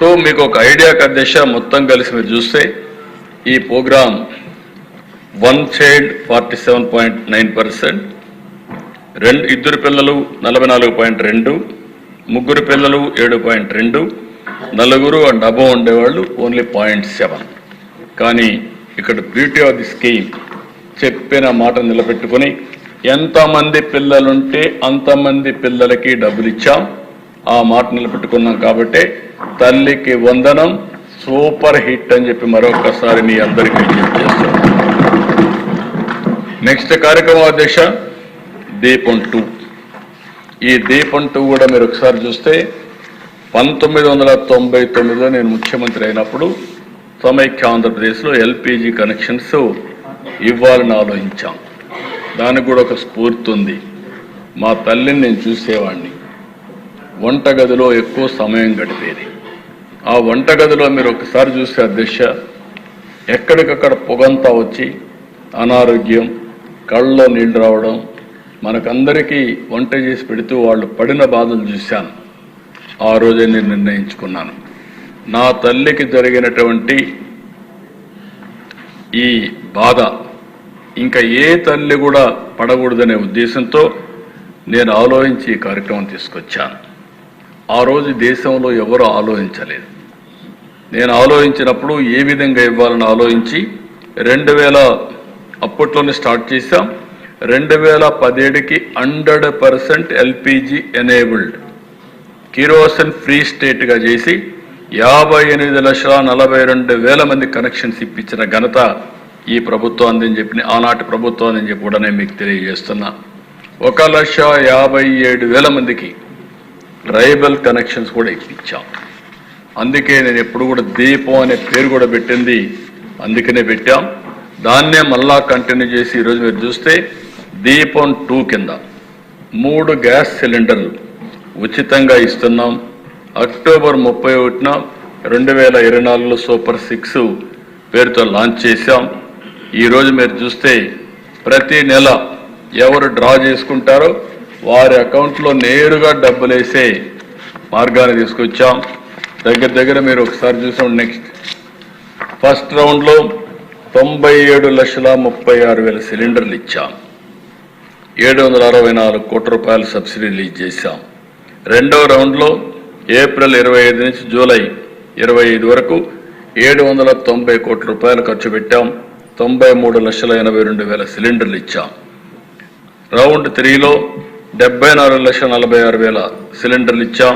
So మీకు ఒక ఐడియాకి అధ్యక్ష మొత్తం కలిసి మీరు చూస్తే ఈ ప్రోగ్రామ్ 1 చైల్డ్ 47.9%, ఇద్దరు పిల్లలు 44.2%, ముగ్గురు పిల్లలు 7.2%, నలుగురు అండ్ అబవ్ ఉండేవాళ్ళు ఓన్లీ 0.7. కానీ ఇక్కడ బ్యూటీ ఆఫ్ ది స్కీమ్ చెప్పిన మాట నిలబెట్టుకుని ఎంతమంది పిల్లలుంటే అంతమంది పిల్లలకి డబ్బులు ఇచ్చాం. ఆ మాట నిలబెట్టుకున్నాం కాబట్టి తల్లికి వందనం సూపర్ హిట్ అని చెప్పి మరొకసారి మీ అందరికీ విజ్ఞప్తి చేస్తాం. నెక్స్ట్ కార్యక్రమం అధ్యక్ష దీపం 2. ఈ దీపం 2 కూడా మీరు ఒకసారి చూస్తే 1999లో నేను ముఖ్యమంత్రి అయినప్పుడు సమైక్య ఆంధ్రప్రదేశ్లో ఎల్పిజి కనెక్షన్స్ ఇవ్వాలని ఆలోచించాం. దానికి కూడా ఒక స్ఫూర్తి ఉంది. మా తల్లిని నేను చూసేవాడిని, వంటగదిలో ఎక్కువ సమయం గడిపేది. ఆ వంటగదిలో మీరు ఒకసారి చూస్తే అధ్యక్ష ఎక్కడికక్కడ పొగంతా వచ్చి అనారోగ్యం, కళ్ళలో నీళ్లు రావడం, మనకందరికీ వంట చేసి పెడుతూ వాళ్ళు పడిన బాధలు చూశాను. ఆ రోజే నేను నిర్ణయించుకున్నాను, నా తల్లికి జరిగినటువంటి ఈ బాధ ఇంకా ఏ తల్లి కూడా పడకూడదనే ఉద్దేశంతో నేను ఆలోచించి ఈ కార్యక్రమం తీసుకొచ్చాను. ఆ రోజు దేశంలో ఎవరు ఆలోచించలేదు. నేను ఆలోచించినప్పుడు ఏ విధంగా ఇవ్వాలని ఆలోచించి 2000 అప్పట్లోనే స్టార్ట్ చేశాం. 2017కి 100% ఎల్పిజి ఎనేబుల్డ్ కిరోసిన్ ఫ్రీ స్టేట్గా చేసి 58,42,000 మంది కనెక్షన్స్ ఇప్పించిన ఘనత ఈ ప్రభుత్వం అందని చెప్పి, ఆనాటి ప్రభుత్వం అని చెప్పి కూడా నేను మీకు తెలియజేస్తున్నా. 1,57,000 మందికి ట్రైబల్ కనెక్షన్స్ కూడా ఇప్పించాం. అందుకే నేను ఎప్పుడు కూడా దీపం అనే పేరు కూడా పెట్టింది అందుకనే పెట్టాం. దాన్నే మళ్ళా కంటిన్యూ చేసి ఈరోజు మీరు చూస్తే దీపం 2 కింద 3 గ్యాస్ సిలిండర్లు ఉచితంగా ఇస్తున్నాం. అక్టోబర్ 31న 2024లో సూపర్ 6 పేరుతో లాంచ్ చేశాం. ఈరోజు మీరు చూస్తే ప్రతి నెల ఎవరు డ్రా చేసుకుంటారో వారి అకౌంట్లో నేరుగా డబ్బులు వేసే మార్గాన్ని తీసుకొచ్చాం. దగ్గర మీరు ఒకసారి చూసాం. నెక్స్ట్ ఫస్ట్ రౌండ్లో 97,36,000 సిలిండర్లు ఇచ్చాం. 764 కోట్ల రూపాయల సబ్సిడీ రిలీజ్ చేశాం. రెండవ రౌండ్లో ఏప్రిల్ 25 నుంచి జూలై 25 వరకు 790 కోట్ల రూపాయలు ఖర్చు పెట్టాం. 93,82,000 సిలిండర్లు ఇచ్చాం. రౌండ్ 3లో 74,46,000 సిలిండర్లు ఇచ్చాం.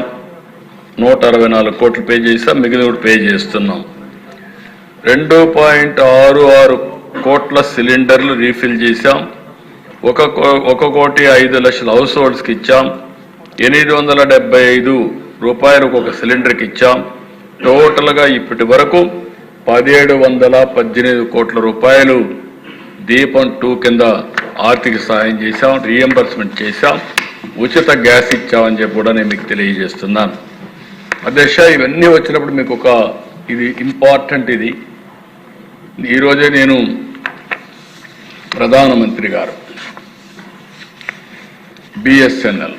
164 కోట్లు పే చేసాం. మిగిలిన కూడా పే చేస్తున్నాం. 2.66 కోట్ల సిలిండర్లు రీఫిల్ చేశాం. 1,05,00,000 హౌస్ హోల్డ్స్కి ఇచ్చాం. 875 రూపాయలు ఒక సిలిండర్కి ఇచ్చాం. టోటల్గా ఇప్పటి వరకు 1,718 కోట్ల రూపాయలు దీపం 2 కింద ఆర్థిక సహాయం చేశాం, రీఎంబర్స్మెంట్ చేశాం, ఉచిత గ్యాస్ ఇచ్చామని చెప్పి కూడా నేను మీకు తెలియజేస్తున్నాను. అధ్యక్ష ఇవన్నీ వచ్చినప్పుడు మీకు ఒక ఇది ఇంపార్టెంట్. ఇది ఈరోజే నేను ప్రధానమంత్రి గారు బిఎస్ఎన్ఎల్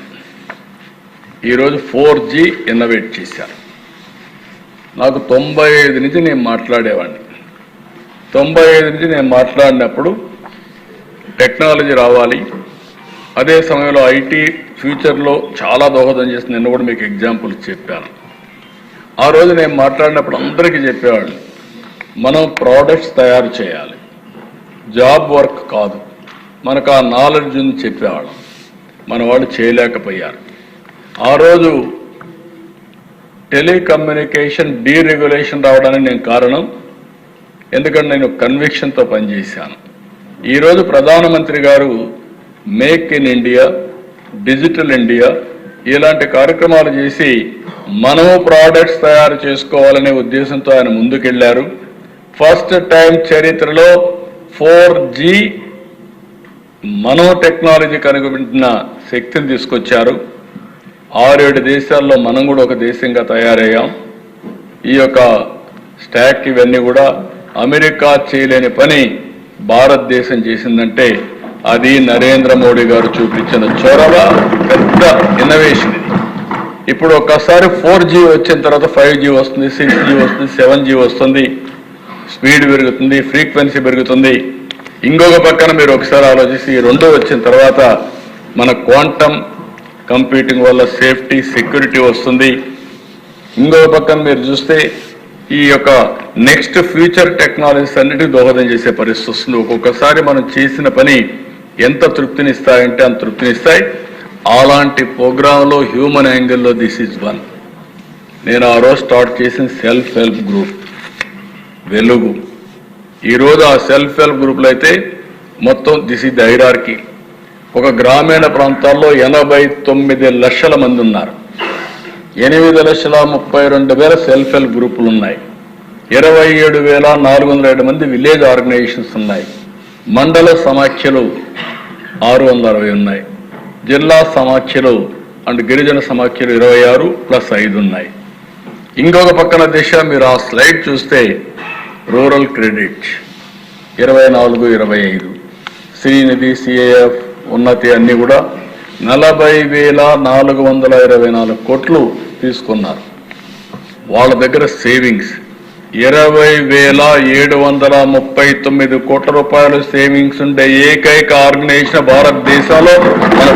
ఈరోజు 4G ఇన్నోవేట్ చేశారు. నాకు 95 నుంచి నేను మాట్లాడేవాడిని. 95 నుంచి నేను మాట్లాడినప్పుడు టెక్నాలజీ రావాలి, అదే సమయంలో ఐటీ ఫ్యూచర్లో చాలా దోహదం చేసి నిన్న కూడా మీకు ఎగ్జాంపుల్స్ చెప్పాను. ఆ రోజు నేను మాట్లాడినప్పుడు అందరికీ చెప్పేవాడిని, మనం ప్రోడక్ట్స్ తయారు చేయాలి, జాబ్ వర్క్ కాదు. మనకు ఆ నాలెడ్జ్ ఉంది చెప్పేవాళ్ళం. మన వాళ్ళు చేయలేకపోయారు. ఆ రోజు టెలికమ్యూనికేషన్ డీరెగ్యులేషన్ రావడానికి నేను కారణం, ఎందుకంటే నేను కన్విక్షన్తో పనిచేశాను. ఈరోజు ప్రధానమంత్రి గారు make in India, digital India ఇలాంటి కార్యక్రమాలు చేసి మనము ప్రోడక్ట్స్ తయారు చేసుకోవాలనే ఉద్దేశంతో ఆయన ముందుకెళ్లారు. ఫస్ట్ టైం చరిత్రలో 4G మనో టెక్నాలజీ కనుగొన్న శక్తిని తీసుకొచ్చారు. 6-7 దేశాల్లో మనం కూడా ఒక దేశంగా తయారయ్యాం. ఈ యొక్క స్టాక్ ఇవన్నీ కూడా అమెరికా చేయలేని పని భారతదేశం చేసిందంటే అది నరేంద్ర మోడీ గారు చూపించిన చొరవ, పెద్ద ఇన్నోవేషన్. ఇది ఇప్పుడు ఒక్కసారి 4G వచ్చిన తర్వాత 5G వస్తుంది, 6G వస్తుంది, 7G వస్తుంది, స్పీడ్ పెరుగుతుంది, ఫ్రీక్వెన్సీ పెరుగుతుంది. ఇంకొక పక్కన మీరు ఒకసారి ఆలోచిస్తే ఈ రెండు వచ్చిన తర్వాత మన క్వాంటమ్ కంప్యూటింగ్ వల్ల సేఫ్టీ, సెక్యూరిటీ వస్తుంది. ఇంకొక పక్కన మీరు చూస్తే ఈ యొక్క నెక్స్ట్ ఫ్యూచర్ టెక్నాలజీస్ అన్నిటికీ దోహదం చేసే పరిస్థితి వస్తుంది. ఒక్కొక్కసారి మనం చేసిన పని ఎంత తృప్తినిస్తాయంటే అంత తృప్తినిస్తాయి. అలాంటి ప్రోగ్రాంలో హ్యూమన్ యాంగిల్లో దిస్ ఈజ్ వన్. నేను ఆ రోజు స్టార్ట్ చేసిన సెల్ఫ్ హెల్ప్ గ్రూప్ వెలుగు. ఈరోజు ఆ సెల్ఫ్ హెల్ప్ గ్రూప్లో అయితే మొత్తం దిస్ ఈజ్ ద హైరార్కీ. ఒక గ్రామీణ ప్రాంతాల్లో 89 లక్షల మంది ఉన్నారు. 8,32,000 సెల్ఫ్ హెల్ప్ గ్రూపులు ఉన్నాయి. 27,407 మంది విలేజ్ ఆర్గనైజేషన్స్ ఉన్నాయి. మండల సమాఖ్యలు 660 ఉన్నాయి. జిల్లా సమాఖ్యలు అండ్ గిరిజన సమాఖ్యలు 26 + 5 ఉన్నాయి. ఇంకొక పక్కన దిశ మీరు ఆ స్లైడ్ చూస్తే రూరల్ క్రెడిట్ 24, 25, శ్రీనిధి, సిఏఎఫ్, ఉన్నతి అన్ని కూడా 40,424 కోట్లు తీసుకున్నారు. వాళ్ళ దగ్గర సేవింగ్స్ 20,739 కోట్ల రూపాయలు సేవింగ్స్ ఉండే ఏకైక ఆర్గనైజేషన్ భారతదేశంలో మన